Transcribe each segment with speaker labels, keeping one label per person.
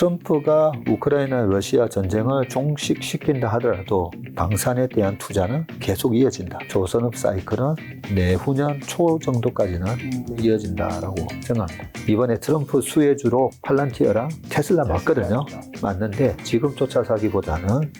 Speaker 1: 트럼프가 우크라이나 러시아 전쟁을 종식시킨다 하더라도 방산에 대한 투자는 계속 이어진다. 조선업 사이클은 내후년 초 정도까지는 이어진다라고 생각합니다. 이번에 트럼프 수혜주로 팔란티어랑 테슬라 맞거든요. 맞는데 지금 쫓아 사기보다는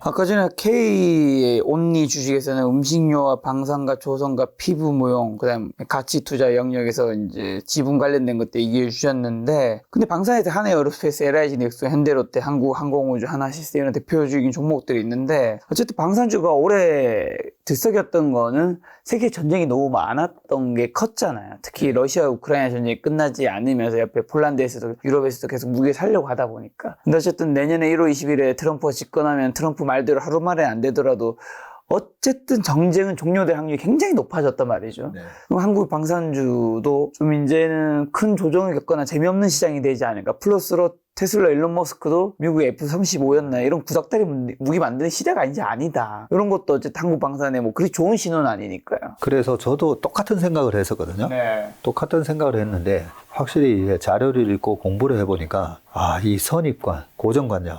Speaker 2: 아까 전에 K 온리 주식에서는 음식료와 방산과 조선과 피부 무용, 그다음 가치 투자 영역에서 이제 지분 관련된 것들 얘기해 주셨는데, 근데 방산에서 한해에어로스페이스, LIG 넥소, 현대로테, 한국항공우주, 하나시스템 이런 대표적인 종목들이 있는데, 어쨌든 방산주가 올해 들썩였던 거는 세계 전쟁이 너무 많았던 게 컸잖아요. 특히 러시아 우크라이나 전쟁이 끝나지 않으면서 옆에 폴란드에서도 유럽에서도 계속 무게 살려고 하다 보니까. 근데 어쨌든 내년에 1월 20일에 트럼프가 집권하면 트럼프 말대로 하루 만에 안 되더라도 어쨌든 정쟁은 종료될 확률이 굉장히 높아졌단 말이죠.
Speaker 1: 네.
Speaker 2: 그럼 한국 방산주도 좀 이제는 큰 조정을 겪거나 재미없는 시장이 되지 않을까. 플러스로 테슬라 일론 머스크도 미국의 F-35였나 이런 구닥다리 무기 만드는 시대가 이제 아니다. 이런 것도 어쨌든 한국 방산에 뭐 그리 좋은 신호는 아니니까요.
Speaker 1: 그래서 저도 똑같은 생각을 했었거든요.
Speaker 2: 네.
Speaker 1: 똑같은 생각을 했는데 확실히 자료를 읽고 공부를 해보니까 이 선입관, 고정관념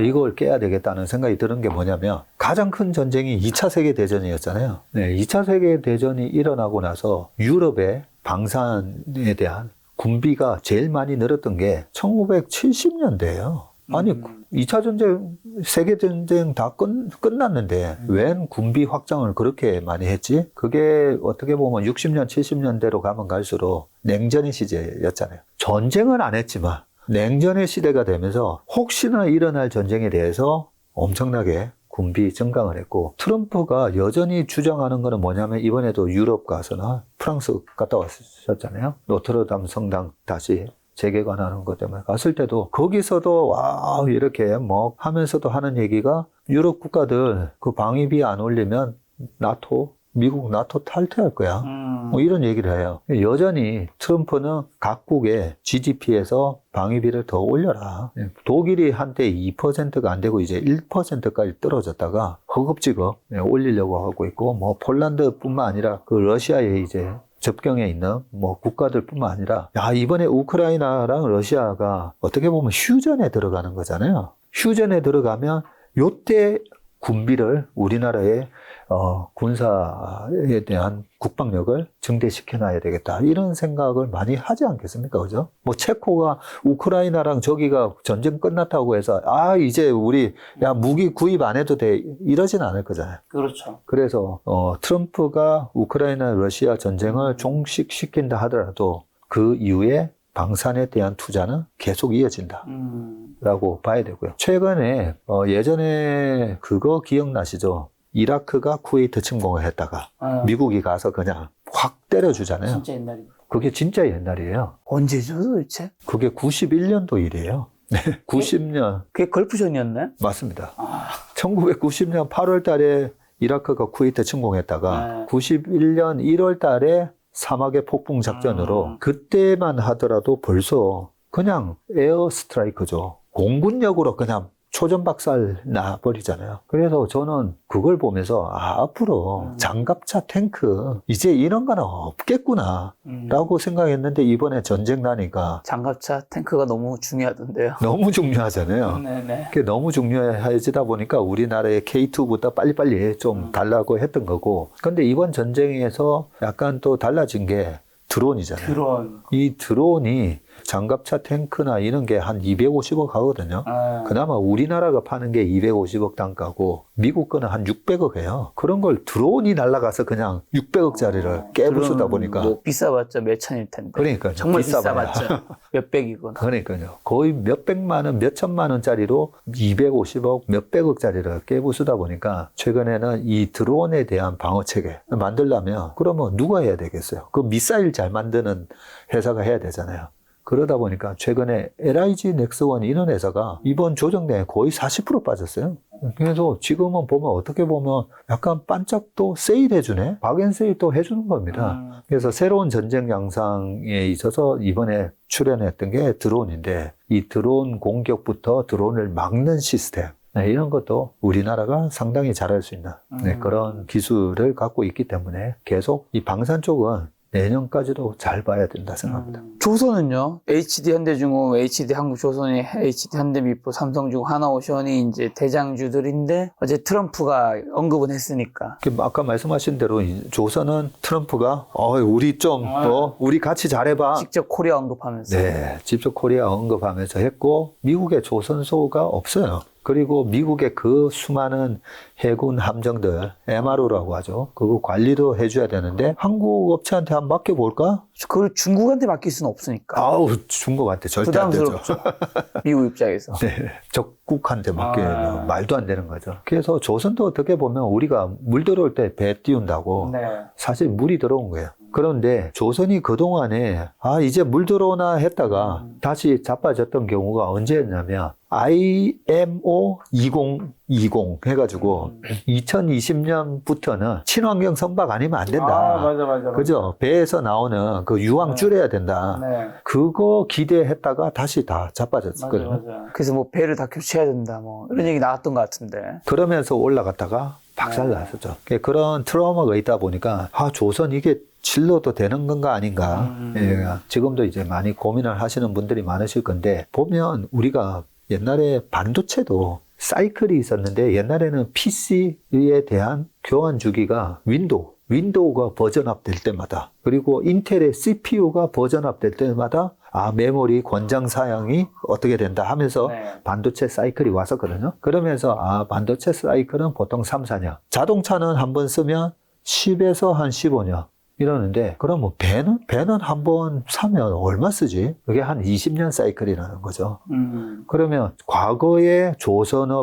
Speaker 1: 이걸 깨야 되겠다는 생각이 드는 게 뭐냐면 가장 큰 전쟁이 2차 세계대전이었잖아요. 네, 2차 세계대전이 일어나고 나서 유럽의 방산에 대한 군비가 제일 많이 늘었던 게 1970년대예요. 아니 2차 전쟁, 세계전쟁 다 끝났는데 웬 군비 확장을 그렇게 많이 했지? 그게 어떻게 보면 60년, 70년대로 가면 갈수록 냉전의 시대였잖아요. 전쟁은 안 했지만 냉전의 시대가 되면서 혹시나 일어날 전쟁에 대해서 엄청나게 군비 증강을 했고, 트럼프가 여전히 주장하는 거는 뭐냐면 이번에도 유럽 가서나 프랑스 갔다 왔었잖아요. 노트르담 성당 다시 재개관하는 것 때문에 갔을 때도 거기서도 이렇게 뭐 하면서도 하는 얘기가 유럽 국가들 그 방위비 안 올리면 미국 나토 탈퇴할 거야. 뭐 이런 얘기를 해요. 여전히 트럼프는 각국의 GDP에서 방위비를 더 올려라. 독일이 한때 2%가 안 되고 이제 1%까지 떨어졌다가 허겁지겁 올리려고 하고 있고, 뭐 폴란드뿐만 아니라 그 러시아에 이제 접경에 있는 뭐 국가들뿐만 아니라 이번에 우크라이나랑 러시아가 어떻게 보면 휴전에 들어가는 거잖아요. 휴전에 들어가면 요때 군비를 우리나라의 군사에 대한 국방력을 증대시켜놔야 되겠다, 이런 생각을 많이 하지 않겠습니까? 그죠? 뭐 체코가 우크라이나랑 저기가 전쟁 끝났다고 해서 이제 우리 무기 구입 안 해도 돼, 이러진 않을 거잖아요.
Speaker 2: 그렇죠.
Speaker 1: 그래서 트럼프가 우크라이나 러시아 전쟁을 종식시킨다 하더라도 그 이후에 방산에 대한 투자는 계속 이어진다 라고 봐야 되고요. 최근에 예전에 그거 기억나시죠? 이라크가 쿠웨이트 침공을 했다가 미국이 가서 그냥 확 때려주잖아요.
Speaker 2: 진짜 옛날이에요.
Speaker 1: 그게 진짜 옛날이에요.
Speaker 2: 언제죠 도대체?
Speaker 1: 그게 91년도 일이에요. 네, 90년.
Speaker 2: 그게 걸프전이었나요?
Speaker 1: 맞습니다. 1990년 8월 달에 이라크가 쿠웨이트 침공했다가 91년 1월 달에 사막의 폭풍 작전으로 그때만 하더라도 벌써 그냥 에어 스트라이크죠. 공군력으로 그냥 초전박살 나버리잖아요. 그래서 저는 그걸 보면서 앞으로 장갑차 탱크 이제 이런 거는 없겠구나 라고 생각했는데, 이번에 전쟁 나니까
Speaker 2: 장갑차 탱크가 너무 중요하던데요.
Speaker 1: 너무 중요하잖아요.
Speaker 2: 네네.
Speaker 1: 그게 너무 중요해지다 보니까 우리나라의 K2보다 빨리빨리 좀 달라고 했던 거고, 근데 이번 전쟁에서 약간 또 달라진 게 드론이잖아요.
Speaker 2: 드론.
Speaker 1: 이 드론이 장갑차 탱크나 이런 게 한 250억 하거든요. 그나마 우리나라가 파는 게 250억 단가고 미국 거는 한 600억 해요. 그런 걸 드론이 날아가서 그냥 600억짜리를 깨부수다 보니까.
Speaker 2: 뭐 비싸봤자 몇 천일 텐데.
Speaker 1: 그러니까요.
Speaker 2: 정말 비싸봤자 몇백이건.
Speaker 1: 그러니까요. 거의 몇백만 원, 몇천만 원짜리로 250억, 몇백억짜리를 깨부수다 보니까 최근에는 이 드론에 대한 방어체계 만들려면 그러면 누가 해야 되겠어요? 그 미사일 잘 만드는 회사가 해야 되잖아요. 그러다 보니까 최근에 LIG 넥스원 이런 회사가 이번 조정 내에 거의 40% 빠졌어요. 그래서 지금은 보면 어떻게 보면 약간 반짝 또 세일해주네? 박앤세일 또 해주는 겁니다. 그래서 새로운 전쟁 양상에 있어서 이번에 출연했던 게 드론인데, 이 드론 공격부터 드론을 막는 시스템, 이런 것도 우리나라가 상당히 잘할 수 있는 그런 기술을 갖고 있기 때문에 계속 이 방산 쪽은 내년까지도 잘 봐야 된다 생각합니다.
Speaker 2: 조선은요? HD 현대중공, HD 한국조선이, HD 현대미포, 삼성중공, 하나오션이 이제 대장주들인데 어제 트럼프가 언급은 했으니까.
Speaker 1: 아까 말씀하신 대로 조선은 트럼프가 우리 좀 우리 같이 잘해봐.
Speaker 2: 직접 코리아 언급하면서.
Speaker 1: 네, 직접 코리아 언급하면서 했고 미국에 조선소가 없어요. 그리고 미국의 그 수많은 해군 함정들, MRO라고 하죠. 그거 관리도 해줘야 되는데 한국 업체한테 한번 맡겨볼까?
Speaker 2: 그걸 중국한테 맡길 수는 없으니까.
Speaker 1: 중국한테 절대 안 되죠.
Speaker 2: 부담스럽죠. 미국 입장에서.
Speaker 1: 네, 적국한테 맡기면 말도 안 되는 거죠. 그래서 조선도 어떻게 보면 우리가 물 들어올 때 배 띄운다고
Speaker 2: 네. 사실
Speaker 1: 사실 물이 들어온 거예요. 그런데 조선이 그동안에 이제 물 들어오나 했다가 다시 자빠졌던 경우가 언제였냐면 IMO 2020 해가지고 2020년부터는 친환경 선박 아니면 안 된다.
Speaker 2: 맞아.
Speaker 1: 그죠? 배에서 나오는 그 유황 줄여야 된다.
Speaker 2: 네.
Speaker 1: 그거 기대했다가 다시 다 자빠졌거든요.
Speaker 2: 그래서 뭐 배를 다 교체해야 된다, 뭐 이런 얘기 나왔던 것 같은데.
Speaker 1: 그러면서 올라갔다가 박살났었죠. 그런 트라우마가 있다 보니까 조선 이게 진로도 되는 건가 아닌가. 예, 지금도 이제 많이 고민을 하시는 분들이 많으실 건데 보면 우리가 옛날에 반도체도 사이클이 있었는데 옛날에는 PC에 대한 교환 주기가 윈도우가 버전업 될 때마다 그리고 인텔의 CPU가 버전업 될 때마다 메모리 권장 사양이 어떻게 된다 하면서 반도체 사이클이 왔었거든요. 그러면서 반도체 사이클은 보통 3, 4년. 자동차는 한 번 쓰면 10에서 한 15년. 이러는데 그럼 뭐 배는 한 번 사면 얼마 쓰지? 그게 한 20년 사이클이라는 거죠. 그러면 과거에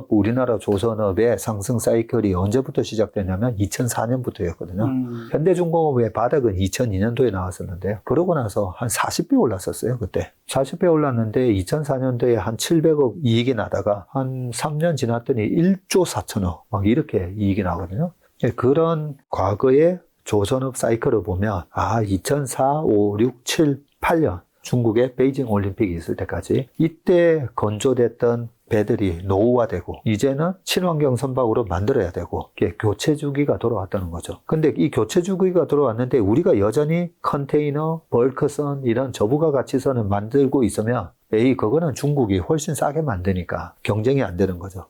Speaker 1: 우리나라 조선업의 상승 사이클이 언제부터 시작됐냐면 2004년부터였거든요. 현대중공업의 바닥은 2002년도에 나왔었는데 그러고 나서 한 40배 올랐었어요. 그때 40배 올랐는데 2004년도에 한 700억 이익이 나다가 한 3년 지났더니 1조 4천억 막 이렇게 이익이 나거든요. 그런 과거의 조선업 사이클을 보면 2004, 5, 6, 7, 8년 중국의 베이징 올림픽이 있을 때까지 이때 건조됐던 배들이 노후화되고 이제는 친환경 선박으로 만들어야 되고 교체 주기가 돌아왔다는 거죠. 근데 이 교체 주기가 돌아왔는데 우리가 여전히 컨테이너, 벌크선 이런 저부가 가치선을 만들고 있으면 그거는 중국이 훨씬 싸게 만드니까 경쟁이 안 되는 거죠.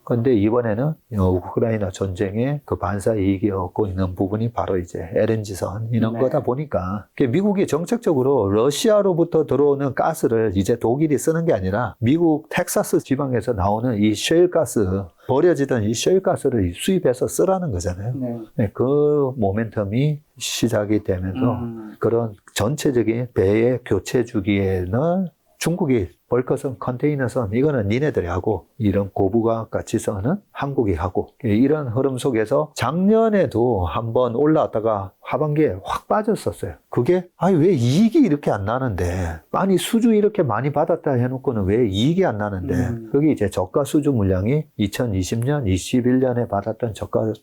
Speaker 1: 그런데 이번에는 우크라이나 전쟁에 그 반사 이익이 얻고 있는 부분이 바로 이제 LNG선 이런 거다 보니까 미국이 정책적으로 러시아로부터 들어오는 가스를 이제 독일이 쓰는 게 아니라 미국 텍사스 지방에서 나오는 이 셰일가스 버려지던 이 셰일가스를 수입해서 쓰라는 거잖아요. 그 모멘텀이 시작이 되면서 그런 전체적인 배의 교체 주기에는 중국이 벌크선, 컨테이너선 이거는 니네들이 하고 이런 고부가 가치선은 한국이 하고 이런 흐름 속에서 작년에도 한번 올라왔다가 하반기에 확 빠졌었어요. 그게 왜 이익이 이렇게 안 나는데 수주 이렇게 많이 받았다 해놓고는 왜 이익이 안 나는데 그게 이제 저가 수주 물량이 2020년, 21년에 받았던 저가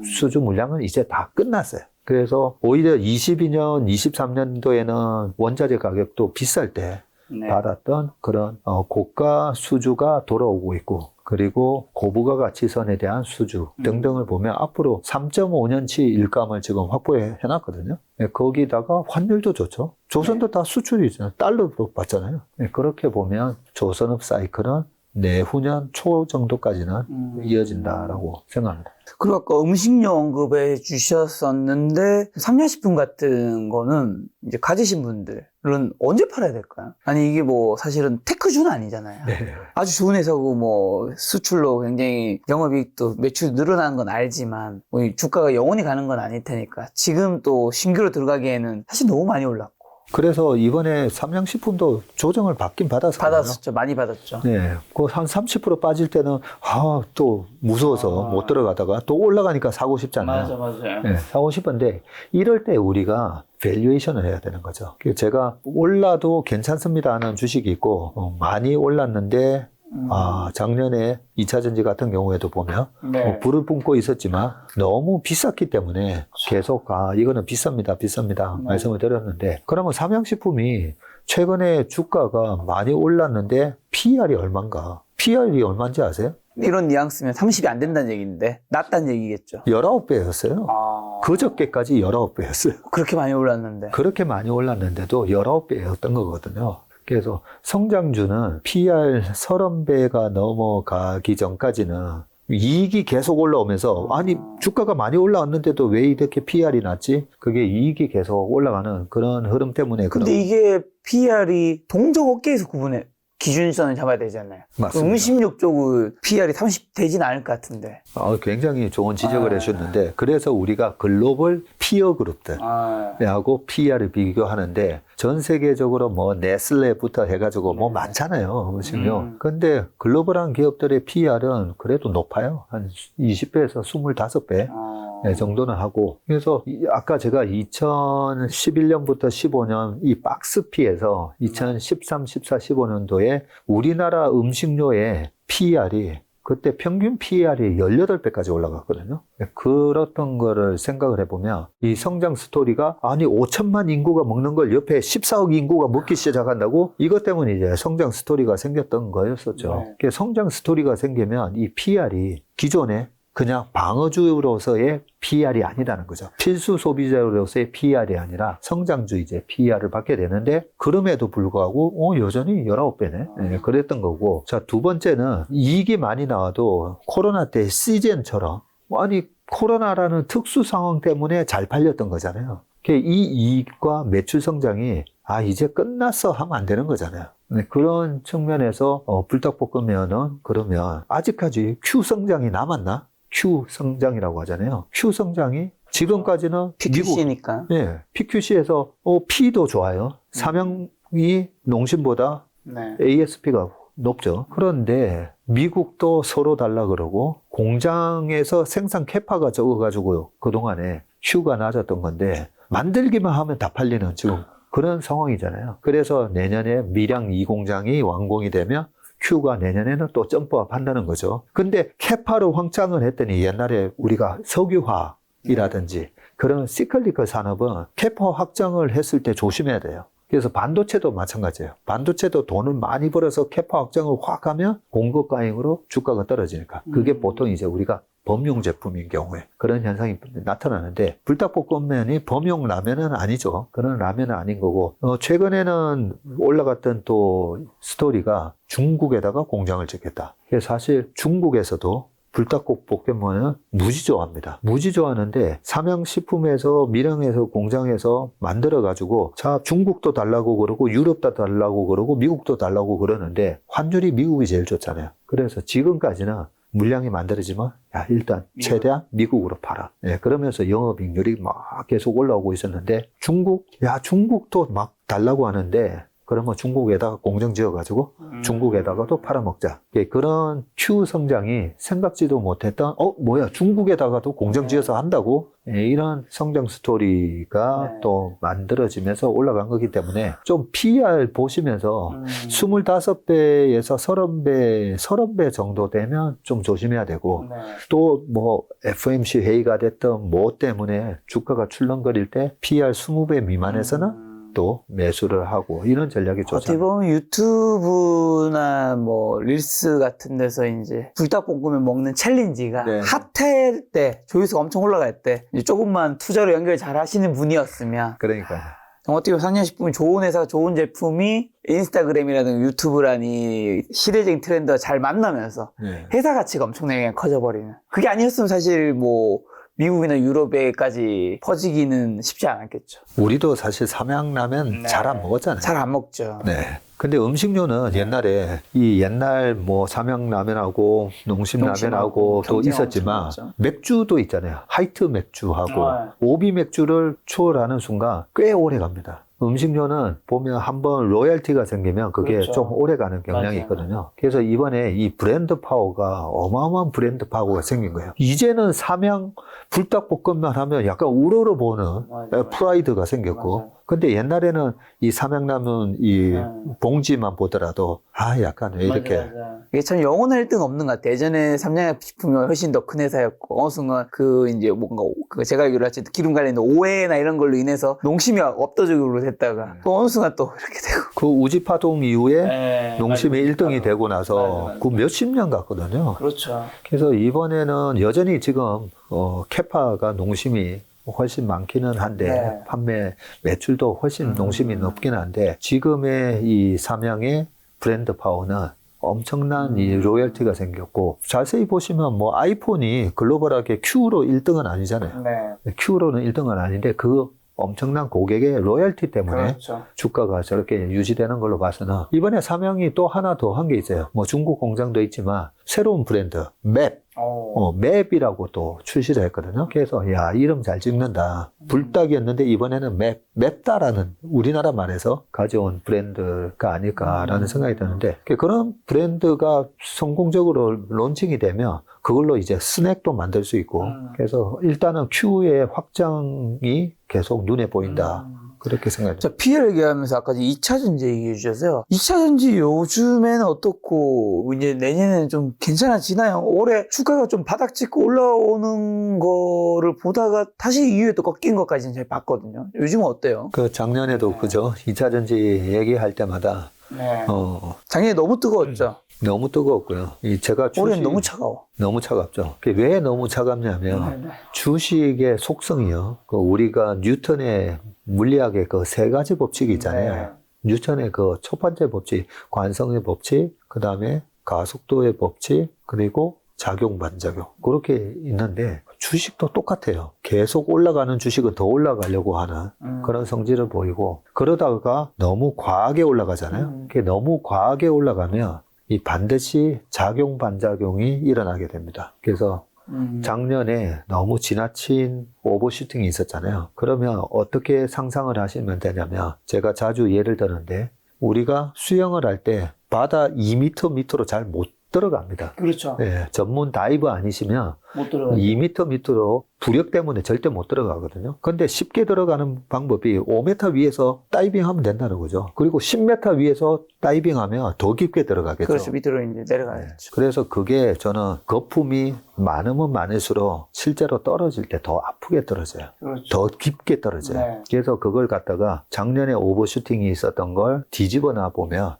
Speaker 1: 수주 물량은 이제 다 끝났어요. 그래서 오히려 22년, 23년도에는 원자재 가격도 비쌀 때 받았던 그런 고가 수주가 돌아오고 있고 그리고 고부가 가치선에 대한 수주 등등을 보면 앞으로 3.5년치 일감을 지금 확보해 놨거든요. 거기다가 환율도 좋죠. 조선도 다 수출이잖아요. 달러로 받잖아요. 그렇게 보면 조선업 사이클은 내후년 초 정도까지는 이어진다라고 생각합니다.
Speaker 2: 그리고 아까 음식료 언급해 주셨었는데 삼양식품 같은 거는 이제 가지신 분들은 언제 팔아야 될까요? 아니 이게 뭐 사실은 테크주는 아니잖아요. 아주 좋은 회사고 뭐 수출로 굉장히 영업이익도 매출 늘어나는 건 알지만 뭐 주가가 영원히 가는 건 아닐 테니까 지금 또 신규로 들어가기에는 사실 너무 많이 올랐고
Speaker 1: 그래서 이번에 삼양식품도 조정을 받긴
Speaker 2: 받았었죠. 많이 받았죠.
Speaker 1: 네. 그 한 30% 빠질 때는 또 무서워서 못 들어가다가 또 올라가니까 사고 싶잖아요.
Speaker 2: 맞아요.
Speaker 1: 네, 사고 싶은데 이럴 때 우리가 밸류에이션을 해야 되는 거죠. 제가 올라도 괜찮습니다 하는 주식이 있고 많이 올랐는데 작년에 2차전지 같은 경우에도 보면 불을 뿜고 있었지만 너무 비쌌기 때문에 계속 이거는 비쌉니다 말씀을 드렸는데 그러면 삼양식품이 최근에 주가가 많이 올랐는데 PER이 얼마인가? PER이 얼마인지 아세요?
Speaker 2: 이런 뉘앙스면 30이 안 된다는 얘기인데 낮다는 얘기겠죠.
Speaker 1: 19배였어요. 그저께까지 19배였어요.
Speaker 2: 그렇게 많이 올랐는데.
Speaker 1: 그렇게 많이 올랐는데도 19배였던 거거든요. 그래서 성장주는 PR 30배가 넘어가기 전까지는 이익이 계속 올라오면서 아니 주가가 많이 올라왔는데도 왜 이렇게 PR이 낮지? 그게 이익이 계속 올라가는 그런 흐름 때문에
Speaker 2: 근데 이게 PR이 동종업계에서 구분해 기준선을 잡아야 되잖아요.
Speaker 1: 맞습니다.
Speaker 2: 음식료 쪽은 PR이 30 되진 않을 것 같은데.
Speaker 1: 굉장히 좋은 지적을 해주셨는데 그래서 우리가 글로벌 피어 그룹들하고 PR을 비교하는데 전 세계적으로 뭐 네슬레부터 해가지고 뭐 많잖아요 음식료. 근데 글로벌한 기업들의 PR은 그래도 높아요. 한 20배에서 25배 정도는 하고. 그래서 아까 제가 2011년부터 15년 이 박스피에서 2013, 14, 15년도에 우리나라 음식료의 PR이 그때 평균 PR이 18배까지 올라갔거든요. 그렇던 거를 생각을 해보면 이 성장 스토리가 아니 5천만 인구가 먹는 걸 옆에 14억 인구가 먹기 시작한다고? 이것 때문에 이제 성장 스토리가 생겼던 거였었죠. 네. 성장 스토리가 생기면 이 PR이 기존에 그냥 방어주로서의 PR이 아니라는 거죠. 필수 소비자로서의 PR이 아니라 성장주 이제 PR을 받게 되는데 그럼에도 불구하고 여전히 19배네. 네, 그랬던 거고. 자, 두 번째는 이익이 많이 나와도 코로나 때 시즌처럼 아니 코로나라는 특수 상황 때문에 잘 팔렸던 거잖아요. 이 이익과 매출 성장이 이제 끝났어 하면 안 되는 거잖아요. 네, 그런 측면에서 불닭볶음면은 그러면 아직까지 Q 성장이 남았나? Q 성장이라고 하잖아요. Q 성장이 지금까지는
Speaker 2: PQC니까.
Speaker 1: 네, PQC에서 P도 좋아요. 삼양이 농심보다 ASP가 높죠. 그런데 미국도 서로 달라 그러고 공장에서 생산 캐파가 적어가지고 그동안에 Q가 낮았던 건데 만들기만 하면 다 팔리는 지금 그런 상황이잖아요. 그래서 내년에 밀양 2공장이 완공이 되면 Q가 내년에는 또 점프업 한다는 거죠. 근데 캐파로 확장을 했더니 옛날에 우리가 석유화이라든지 그런 시클리컬 산업은 캐파 확장을 했을 때 조심해야 돼요. 그래서 반도체도 마찬가지예요. 반도체도 돈을 많이 벌어서 캐파 확장을 확 하면 공급 과잉으로 주가가 떨어지니까. 그게 보통 이제 우리가 범용 제품인 경우에 그런 현상이 나타나는데 불닭볶음면이 범용 라면은 아니죠. 그런 라면은 아닌 거고 최근에는 올라갔던 또 스토리가 중국에다가 공장을 짓겠다. 사실 중국에서도 불닭볶음면은 무지 좋아합니다. 무지 좋아하는데 삼양식품에서 밀양에서 공장에서 만들어가지고 자 중국도 달라고 그러고 유럽도 달라고 그러고 미국도 달라고 그러는데 환율이 미국이 제일 좋잖아요. 그래서 지금까지는 물량이 만들어지면 일단 최대한 미국으로 팔아. 그러면서 영업이익률이 막 계속 올라오고 있었는데 중국도 막 달라고 하는데 그러면 중국에다가 공장 지어가지고 중국에다가도 팔아먹자. 그런 Q 성장이 생각지도 못했던 중국에다가도 공장 지어서 한다고? 이런 성장 스토리가 또 만들어지면서 올라간 거기 때문에 좀 PR 보시면서 25배에서 30배 정도 되면 좀 조심해야 되고 또 뭐 FOMC 회의가 됐던 뭐 때문에 주가가 출렁거릴 때 PR 20배 미만에서는 또 매수를 하고 이런 전략이 좋죠.
Speaker 2: 어떻게 보면 유튜브나 뭐 릴스 같은 데서 이제 불닭볶음면 먹는 챌린지가 핫할 때 조회수가 엄청 올라갈 때 이제 조금만 투자로 연결 잘 하시는 분이었으면
Speaker 1: 그러니까요.
Speaker 2: 어떻게 보면 상냥식품이 좋은 회사가 좋은 제품이 인스타그램이라든가 유튜브라니 시대적인 트렌드와 잘 만나면서 회사 가치가 엄청나게 커져버리는 그게 아니었으면 사실 뭐 미국이나 유럽에까지 퍼지기는 쉽지 않았겠죠.
Speaker 1: 우리도 사실 삼양라면 잘 안 먹었잖아요.
Speaker 2: 잘 안 먹죠.
Speaker 1: 네. 근데 음식료는 옛날에 옛날 뭐 삼양라면하고 농심라면하고 또 있었지만 맥주도 있잖아요. 하이트 맥주하고 오비 맥주를 추월하는 순간 꽤 오래 갑니다. 음식료는 보면 한번 로열티가 생기면 그게 좀 오래 가는 경향이 있거든요. 그래서 이번에 이 브랜드 파워가 어마어마한 브랜드 파워가 생긴 거예요. 이제는 삼양 불닭볶음면 하면 약간 우러러 보는 프라이드가 생겼고 근데 옛날에는 이 삼양라면 이 봉지만 보더라도 약간 왜 이렇게
Speaker 2: 이게 참 영원할 데는 없는 것 같아요. 예전에 삼양식품이 훨씬 더 큰 회사였고 어느 순간 이제 뭔가 제가 알기로 하여튼 기름 관련된 오해나 이런 걸로 인해서 농심이 업도적으로 됐다가 또 어느 순간 또 이렇게 되고
Speaker 1: 그 우지파동 이후에 농심이 1등이 되고 나서 그 몇십 년 갔거든요.
Speaker 2: 그렇죠.
Speaker 1: 그래서 이번에는 여전히 지금 캐파가 농심이 훨씬 많기는 한데
Speaker 2: 네.
Speaker 1: 판매 매출도 훨씬 농심이 높기는 한데 지금의 이 삼양의 브랜드 파워는 엄청난 이 로열티가 생겼고 자세히 보시면 뭐 아이폰이 글로벌하게 Q로 1등은 아니잖아요.
Speaker 2: 네.
Speaker 1: Q로는 1등은 아닌데 그 엄청난 고객의 로열티 때문에
Speaker 2: 그렇죠.
Speaker 1: 주가가 저렇게 유지되는 걸로 봐서는 이번에 삼양이 또 하나 더 한 게 있어요. 뭐 중국 공장도 있지만 새로운 브랜드 맵. 맵이라고 또 출시를 했거든요. 그래서 야 이름 잘 짓는다. 불닭이었는데 이번에는 맵다라는 우리나라 말에서 가져온 브랜드가 아닐까라는 생각이 드는데 그런 브랜드가 성공적으로 론칭이 되면 그걸로 이제 스낵도 만들 수 있고 그래서 일단은 Q의 확장이 계속 눈에 보인다. 그렇게 생각합니다.
Speaker 2: 자, PL 얘기하면서 아까 2차전지 얘기해 주셔서요. 2차전지 요즘에는 어떻고, 이제 내년에는 좀 괜찮아지나요? 올해 주가가 좀 바닥 찍고 올라오는 거를 보다가 다시 이후에 또 꺾인 것까지는 제가 봤거든요. 요즘은 어때요?
Speaker 1: 그 작년에도 그죠? 2차전지 얘기할 때마다
Speaker 2: 네. 작년에 너무 뜨거웠죠?
Speaker 1: 너무 뜨거웠고요. 제가
Speaker 2: 올해는 너무 차가워.
Speaker 1: 너무 차갑죠. 왜 너무 차갑냐면 주식의 속성이요. 우리가 뉴턴의 물리학의 그 세 가지 법칙이 있잖아요. 뉴턴의 그 첫 번째 법칙, 관성의 법칙, 그 다음에 가속도의 법칙, 그리고 작용, 반작용. 그렇게 있는데 주식도 똑같아요. 계속 올라가는 주식은 더 올라가려고 하는 그런 성질을 보이고 그러다가 너무 과하게 올라가잖아요. 너무 과하게 올라가면 이 반드시 작용, 반작용이 일어나게 됩니다. 그래서 작년에 너무 지나친 오버슈팅이 있었잖아요. 그러면 어떻게 상상을 하시면 되냐면 제가 자주 예를 드는데 우리가 수영을 할 때 바다 2m 밑으로 잘 못 들어갑니다.
Speaker 2: 그렇죠.
Speaker 1: 네, 전문 다이버 아니시면
Speaker 2: 못 들어가요.
Speaker 1: 2m 밑으로 부력 때문에 절대 못 들어가거든요. 근데 쉽게 들어가는 방법이 5m 위에서 다이빙 하면 된다는 거죠. 그리고 10m 위에서 다이빙 하면 더 깊게 들어가겠죠.
Speaker 2: 그렇죠. 밑으로 이제 내려가야죠.
Speaker 1: 그래서 그게 저는 거품이 많으면 많을수록 실제로 떨어질 때 더 아프게 떨어져요.
Speaker 2: 그렇죠.
Speaker 1: 더 깊게 떨어져요.
Speaker 2: 네.
Speaker 1: 그래서 그걸 갖다가 작년에 오버슈팅이 있었던 걸 뒤집어 놔 보면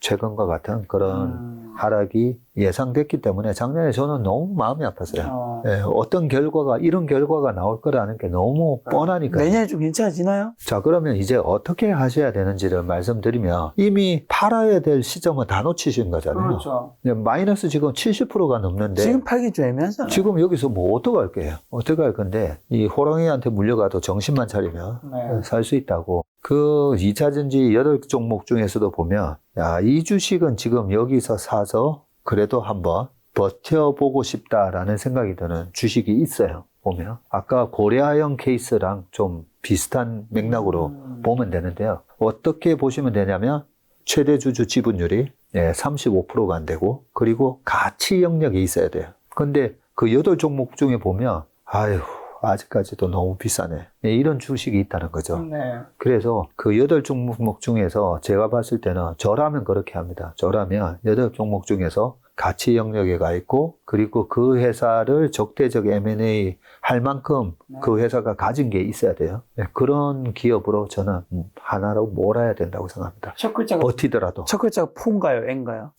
Speaker 1: 최근과 같은 그런 하락이 예상됐기 때문에 작년에 저는 너무 마음이 아팠어요. 예, 어떤 결과가 이런 결과가 나올 거라는 게 너무 뻔하니까.
Speaker 2: 내년에 좀 괜찮아지나요?
Speaker 1: 자, 그러면 이제 어떻게 하셔야 되는지를 말씀드리면 이미 팔아야 될 시점은 다 놓치신 거잖아요.
Speaker 2: 그렇죠.
Speaker 1: 마이너스 지금 70%가 넘는데
Speaker 2: 지금 팔기 좀 애매하잖아요.
Speaker 1: 지금 여기서 뭐 어떡할 거예요? 어떡할 건데 이 호랑이한테 물려가도 정신만 차리면 살 수 있다고. 그 2차전지 8종목 중에서도 보면 야, 이 주식은 지금 여기서 사서 그래도 한번 버텨보고 싶다라는 생각이 드는 주식이 있어요. 보면 아까 고려아연 케이스랑 좀 비슷한 맥락으로 보면 되는데요. 어떻게 보시면 되냐면 최대 주주 지분율이 35%가 안 되고 그리고 가치 영역이 있어야 돼요. 근데 그 8종목 중에 보면 아유 아직까지도 너무 비싸네. 이런 주식이 있다는 거죠.
Speaker 2: 네.
Speaker 1: 그래서 그 8종목 중에서 제가 봤을 때는 저라면 그렇게 합니다. 저라면 8종목 중에서 가치 영역에 가 있고 그리고 그 회사를 적대적 M&A 할 만큼 그 회사가 가진 게 있어야 돼요. 그런 기업으로 저는 하나로 몰아야 된다고 생각합니다.
Speaker 2: 첫 글자가
Speaker 1: 버티더라도.
Speaker 2: 첫 글자가 포인가요? N가요?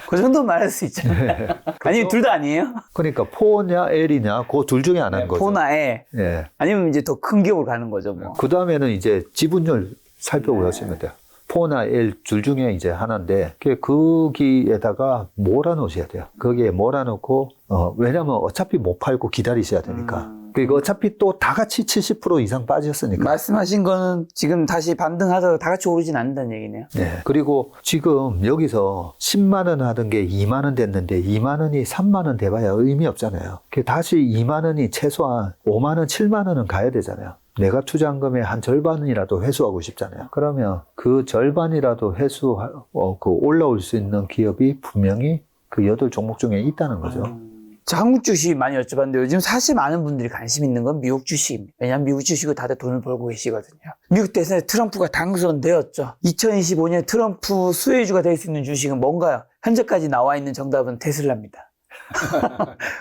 Speaker 2: 그 정도 말할 수 있잖아요. 아니면 둘 다 아니에요?
Speaker 1: 그러니까 포냐 L이냐 그 둘 중에 하나인 거죠.
Speaker 2: 포나 에.
Speaker 1: 예.
Speaker 2: 아니면 이제 더 큰 기업으로 가는 거죠, 뭐.
Speaker 1: 그 다음에는 이제 지분율 살펴보시면 돼요. 포나 L 둘 중에 이제 하나인데 거기에다가 몰아놓으셔야 돼요. 거기에 몰아놓고 왜냐면 어차피 못 팔고 기다리셔야 되니까. 그리고 어차피 또 다 같이 70% 이상 빠졌으니까.
Speaker 2: 말씀하신 거는 지금 다시 반등하다가 다 같이 오르진 않는다는 얘기네요.
Speaker 1: 네. 그리고 지금 여기서 10만 원 하던 게 2만 원 됐는데 2만 원이 3만 원 돼봐야 의미 없잖아요. 다시 2만 원이 최소한 5만 원, 7만 원은 가야 되잖아요. 내가 투자한 금의 한 절반이라도 회수하고 싶잖아요. 그러면 그 절반이라도 올라올 수 있는 기업이 분명히 그 8종목 중에 있다는 거죠.
Speaker 2: 자, 한국 주식 많이 여쭤봤는데 요즘 사실 많은 분들이 관심 있는 건 미국 주식입니다. 왜냐하면 미국 주식으로 다들 돈을 벌고 계시거든요. 미국 대선에 트럼프가 당선되었죠. 2025년 트럼프 수혜주가 될 수 있는 주식은 뭔가요? 현재까지 나와 있는 정답은 테슬라입니다.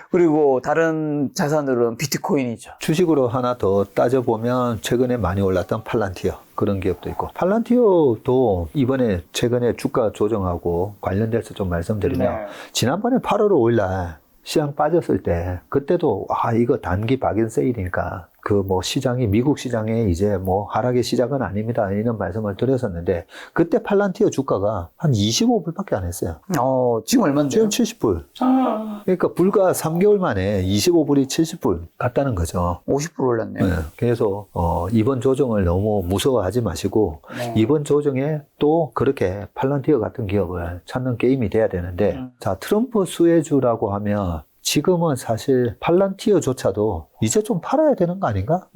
Speaker 2: 그리고 다른 자산으로는 비트코인이죠.
Speaker 1: 주식으로 하나 더 따져보면 최근에 많이 올랐던 팔란티어 그런 기업도 있고 팔란티어도 이번에 최근에 주가 조정하고 관련돼서 좀 말씀드리면 지난번에 8월 5일 날 시장 빠졌을 때 그때도 이거 단기 박인 세일이니까 그 뭐 시장이 미국 시장에 이제 뭐 하락의 시작은 아닙니다 이런 말씀을 드렸었는데 그때 팔란티어 주가가 한 25불밖에 안 했어요.
Speaker 2: 지금 얼마인데요?
Speaker 1: 지금 70불. 그러니까 불과 3개월 만에 25불이 70불 갔다는 거죠.
Speaker 2: 50% 올랐네요.
Speaker 1: 네. 그래서 이번 조정을 너무 무서워하지 마시고
Speaker 2: 네.
Speaker 1: 이번 조정에 또 그렇게 팔란티어 같은 기업을 찾는 게임이 돼야 되는데 자, 트럼프 수혜주라고 하면 지금은 사실 팔란티어조차도 이제 좀 팔아야 되는 거 아닌가?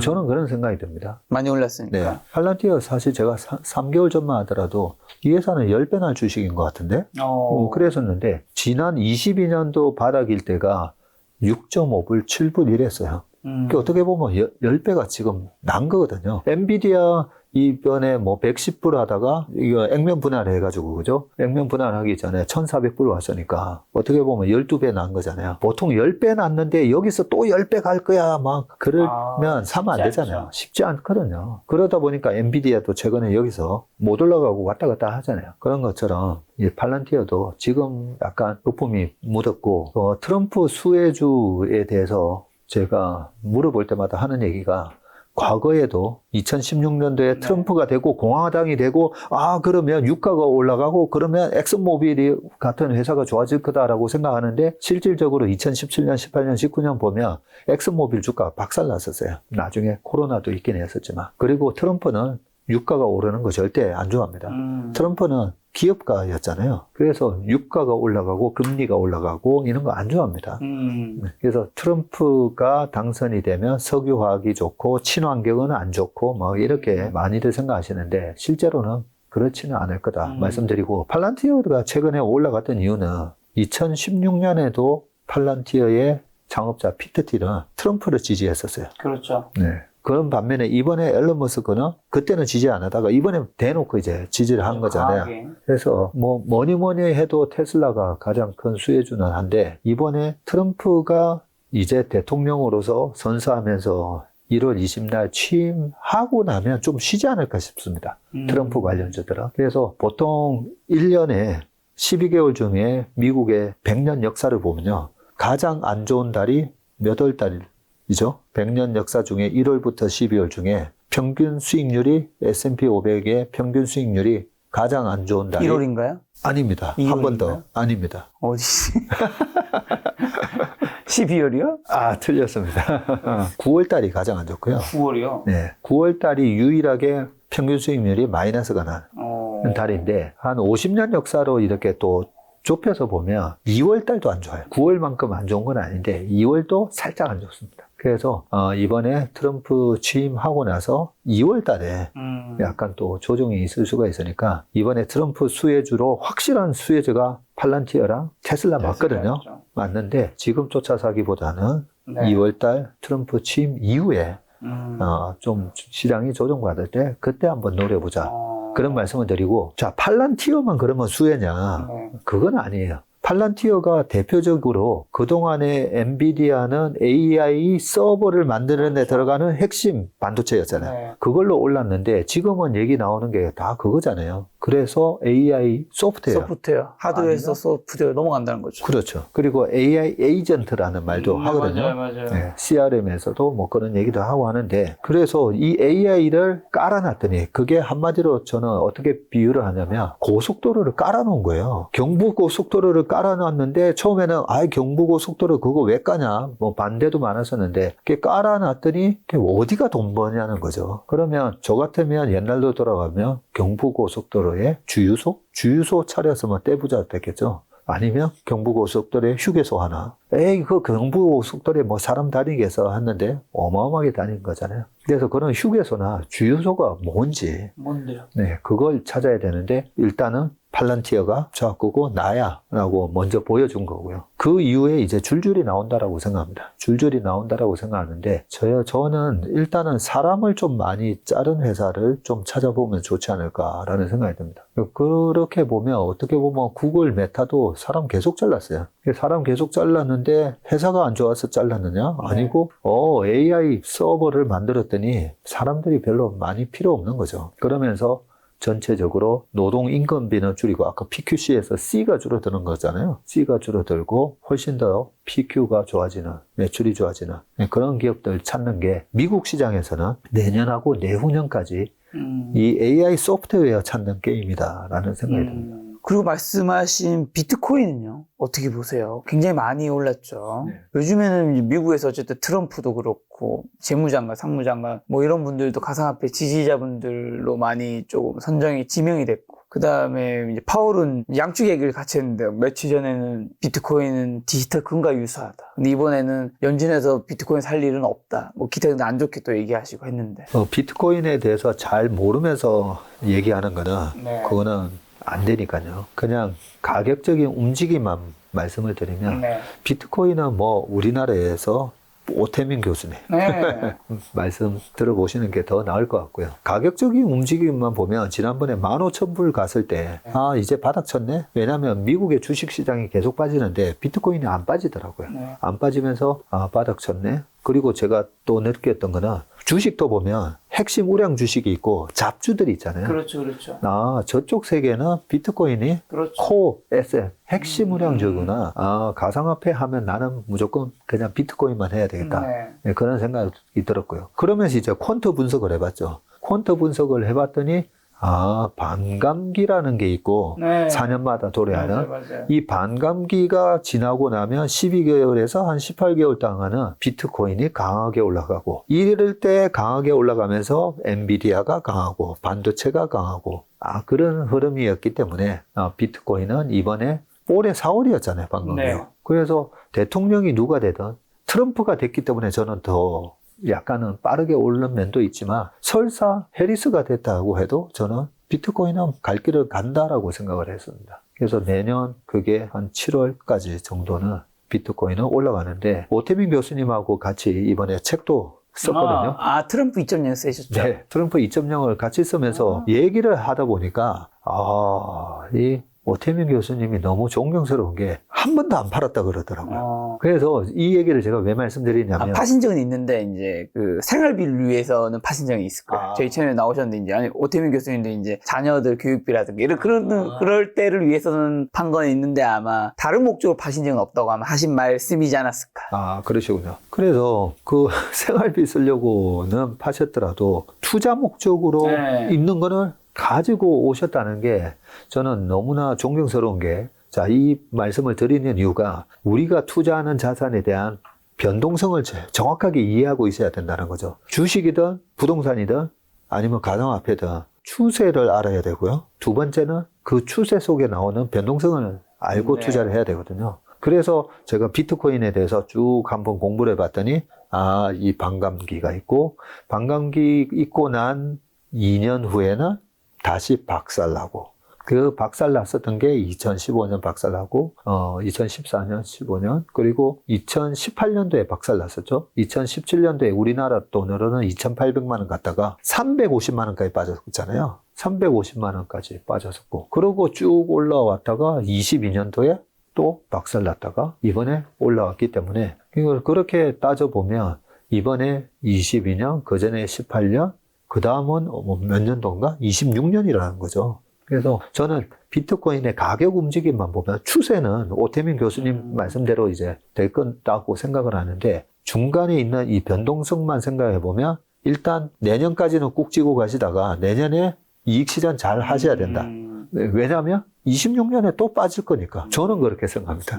Speaker 1: 저는 그런 생각이 듭니다.
Speaker 2: 많이 올랐으니까.
Speaker 1: 네. 팔란티어 사실 제가 3개월 전만 하더라도 이 회사는 10배 날 주식인 것 같은데? 그랬었는데 지난 22년도 바닥일 때가 6.5불, 7불 이랬어요. 그러니까 어떻게 보면 10배가 지금 난 거거든요. 엔비디아 이번에 뭐 110불 하다가 이거 액면 분할 해가지고 그죠? 액면 분할하기 전에 1400불 왔으니까 어떻게 보면 12배 난 거잖아요. 보통 10배 났는데 여기서 또 10배 갈 거야 막 그러면 사면 안 되잖아요.
Speaker 2: 않죠.
Speaker 1: 쉽지 않거든요. 그러다 보니까 엔비디아도 최근에 여기서 못 올라가고 왔다 갔다 하잖아요. 그런 것처럼 이 팔란티어도 지금 약간 높음이 묻었고 트럼프 수혜주에 대해서 제가 물어볼 때마다 하는 얘기가 과거에도 2016년도에 트럼프가 되고 공화당이 되고 그러면 유가가 올라가고 그러면 엑슨모빌이 같은 회사가 좋아질 거다라고 생각하는데 실질적으로 2017년, 18년, 19년 보면 엑슨모빌 주가 박살났었어요. 나중에 코로나도 있긴 했었지만. 그리고 트럼프는 유가가 오르는 거 절대 안 좋아합니다. 트럼프는 기업가였잖아요. 그래서 유가가 올라가고 금리가 올라가고 이런 거 안 좋아합니다. 그래서 트럼프가 당선이 되면 석유화학이 좋고 친환경은 안 좋고 뭐 이렇게 많이들 생각하시는데 실제로는 그렇지는 않을 거다 말씀드리고 팔란티어가 최근에 올라갔던 이유는 2016년에도 팔란티어의 창업자 피터 틸은 트럼프를 지지했었어요.
Speaker 2: 그렇죠.
Speaker 1: 네. 그런 반면에 이번에 앨런 머스크는 그때는 지지 안 하다가 이번에 대놓고 이제 지지를 한 거잖아요. 그래서 뭐 뭐니 해도 테슬라가 가장 큰 수혜주는 한데 이번에 트럼프가 이제 대통령으로서 선서하면서 1월 20날 취임하고 나면 좀 쉬지 않을까 싶습니다. 트럼프 관련주들은. 그래서 보통 1년에 12개월 중에 미국의 100년 역사를 보면요. 가장 안 좋은 달이 몇 월 달이죠? 100년 역사 중에 1월부터 12월 중에 평균 수익률이 S&P 500의 평균 수익률이 가장 안 좋은 달이
Speaker 2: 1월인가요?
Speaker 1: 아닙니다. 한 번 더. 아닙니다.
Speaker 2: 어디? 12월이요?
Speaker 1: 틀렸습니다. 9월 달이 가장 안 좋고요.
Speaker 2: 9월이요?
Speaker 1: 네. 9월 달이 유일하게 평균 수익률이 마이너스가 나는 달인데 한 50년 역사로 이렇게 또 좁혀서 보면 2월 달도 안 좋아요. 9월만큼 안 좋은 건 아닌데 2월도 살짝 안 좋습니다. 그래서 이번에 트럼프 취임하고 나서 2월 달에 약간 또 조정이 있을 수가 있으니까 이번에 트럼프 수혜주로 확실한 수혜주가 팔란티어랑 테슬라 맞거든요. 맞는데 지금 쫓아 사기보다는 2월 달 트럼프 취임 이후에 좀 시장이 조정받을 때 그때 한번 노려보자. 그런 말씀을 드리고 자 팔란티어만 그러면 수혜냐? 그건 아니에요. 팔란티어가 대표적으로 그동안에 엔비디아는 AI 서버를 만드는 데 들어가는 핵심 반도체였잖아요. 그걸로 올랐는데 지금은 얘기 나오는 게 다 그거잖아요. 그래서 AI 소프트웨어.
Speaker 2: 하드웨어에서 소프트웨어 넘어간다는 거죠.
Speaker 1: 그렇죠. 그리고 AI 에이전트라는 말도 하거든요.
Speaker 2: 맞아요.
Speaker 1: 네, CRM에서도 뭐 그런 얘기도 하고 하는데 그래서 이 AI를 깔아놨더니 그게 한마디로 저는 어떻게 비유를 하냐면 고속도로를 깔아놓은 거예요. 경부고속도로를 깔아놨는데 처음에는 경부고속도로 그거 왜 까냐 뭐 반대도 많았었는데 그게 깔아놨더니 그게 어디가 돈 버냐는 거죠. 그러면 저 같으면 옛날로 돌아가면 경부고속도로에 주유소 차렸으면 떼부자 됐겠죠. 아니면 경부고속도로에 휴게소 하나. 그 경부고속도로에 뭐 사람 다니게 해서 했는데 어마어마하게 다닌 거잖아요. 그래서 그런 휴게소나 주유소가 뭔데요? 네, 그걸 찾아야 되는데 일단은 팔란티어가 저하고 나야 라고 먼저 보여준 거고요. 그 이후에 이제 줄줄이 나온다라고 생각합니다. 줄줄이 나온다라고 생각하는데 저는 일단은 사람을 좀 많이 자른 회사를 좀 찾아보면 좋지 않을까라는 생각이 듭니다. 그렇게 보면 어떻게 보면 구글 메타도 사람 계속 잘랐어요. 사람 계속 잘랐는데 회사가 안 좋아서 잘랐느냐? 아니고 AI 서버를 만들었더니 사람들이 별로 많이 필요 없는 거죠. 그러면서 전체적으로 노동 인건비는 줄이고 아까 PQC에서 C가 줄어드는 거잖아요. C가 줄어들고 훨씬 더 PQ가 좋아지는, 매출이 좋아지는 그런 기업들 찾는 게 미국 시장에서는 내년하고 내후년까지 이 AI 소프트웨어 찾는 게임이다라는 생각이 듭니다.
Speaker 2: 그리고 말씀하신 비트코인은요? 어떻게 보세요? 굉장히 많이 올랐죠.
Speaker 1: 네.
Speaker 2: 요즘에는 이제 미국에서 어쨌든 트럼프도 그렇고 재무장관, 상무장관 뭐 이런 분들도 가상화폐 지지자분들로 많이 조금 선정이 지명이 됐고 그 다음에 이제 파월은 양쪽 얘기를 같이 했는데 며칠 전에는 비트코인은 디지털 금과 유사하다. 근데 이번에는 연준에서 비트코인 살 일은 없다. 뭐 기타 근데 안 좋게 또 얘기하시고 했는데.
Speaker 1: 비트코인에 대해서 잘 모르면서 얘기하는 거는
Speaker 2: 네.
Speaker 1: 그거는 안 되니까요. 그냥 가격적인 움직임만 말씀을 드리면
Speaker 2: 네.
Speaker 1: 비트코인은 뭐 우리나라에서 오태민 교수님
Speaker 2: 네.
Speaker 1: 말씀 들어보시는 게 더 나을 것 같고요. 가격적인 움직임만 보면 지난번에 15,000불 갔을 때 이제 바닥 쳤네? 왜냐하면 미국의 주식시장이 계속 빠지는데 비트코인이 안 빠지더라고요.
Speaker 2: 네.
Speaker 1: 안 빠지면서 바닥 쳤네? 그리고 제가 또 느꼈던 거는 주식도 보면 핵심 우량 주식이 있고 잡주들이 있잖아요.
Speaker 2: 그렇죠, 그렇죠.
Speaker 1: 저쪽 세계는 비트코인이
Speaker 2: 그렇죠.
Speaker 1: 코 에셋, 핵심 우량주구나. 가상화폐 하면 나는 무조건 그냥 비트코인만 해야 되겠다.
Speaker 2: 네.
Speaker 1: 그런 생각이 들었고요. 그러면서 이제 퀀트 분석을 해봤죠. 퀀트 분석을 해봤더니 반감기라는 게 있고
Speaker 2: 네.
Speaker 1: 4년마다 도래하는
Speaker 2: 맞아요.
Speaker 1: 이 반감기가 지나고 나면 12개월에서 한 18개월 동안은 비트코인이 강하게 올라가고 이럴 때 강하게 올라가면서 엔비디아가 강하고 반도체가 강하고 그런 흐름이었기 때문에 비트코인은 이번에 올해 4월이었잖아요. 방금요.
Speaker 2: 네.
Speaker 1: 그래서 대통령이 누가 되든 트럼프가 됐기 때문에 저는 더 약간은 빠르게 오르는 면도 있지만 설사 해리스가 됐다고 해도 저는 비트코인은 갈 길을 간다라고 생각을 했습니다. 그래서 내년 그게 한 7월까지 정도는 비트코인은 올라가는데 오태민 교수님하고 같이 이번에 책도 썼거든요.
Speaker 2: 트럼프 2.0 쓰셨죠?
Speaker 1: 네, 트럼프 2.0을 같이 쓰면서 얘기를 하다 보니까 이 오태민 교수님이 너무 존경스러운 게 한 번도 안 팔았다 그러더라고요. 그래서 이 얘기를 제가 왜 말씀드리냐면
Speaker 2: 파신 적은 있는데 이제 그 생활비를 위해서는 파신 적이 있을 거예요. 저희 채널에 나오셨는데 이제 아니 오태민 교수님도 이제 자녀들 교육비라든가 이런 그럴 때를 위해서는 판 건 있는데 아마 다른 목적으로 파신 적은 없다고 아마 하신 말씀이지 않았을까.
Speaker 1: 그러시군요. 그래서 그 생활비 쓰려고는 파셨더라도 투자 목적으로
Speaker 2: 네.
Speaker 1: 있는 거는 가지고 오셨다는 게 저는 너무나 존경스러운 게 이 말씀을 드리는 이유가 우리가 투자하는 자산에 대한 변동성을 정확하게 이해하고 있어야 된다는 거죠. 주식이든 부동산이든 아니면 가상화폐든 추세를 알아야 되고요. 두 번째는 그 추세 속에 나오는 변동성을 알고
Speaker 2: 네.
Speaker 1: 투자를 해야 되거든요. 그래서 제가 비트코인에 대해서 쭉 한번 공부를 해봤더니 이 반감기가 있고 반감기 있고 난 2년 후에는 다시 박살나고 그 박살났었던 게 2015년 박살나고 2014년, 15년 그리고 2018년도에 박살났었죠. 2017년도에 우리나라 돈으로는 2,800만 원 갔다가 350만 원까지 빠졌잖아요. 350만 원까지 빠졌었고 그러고 쭉 올라왔다가 22년도에 또 박살났다가 이번에 올라왔기 때문에 이걸 그렇게 따져보면 이번에 22년, 그 전에 18년, 그 다음은 몇 년도인가? 26년이라는 거죠. 그래서 저는 비트코인의 가격 움직임만 보면 추세는 오태민 교수님 말씀대로 이제 될 거라고 생각을 하는데 중간에 있는 이 변동성만 생각해 보면 일단 내년까지는 꾹 찌고 가시다가 내년에 이익 실현 잘 하셔야 된다. 왜냐하면 26년에 또 빠질 거니까 저는 그렇게 생각합니다.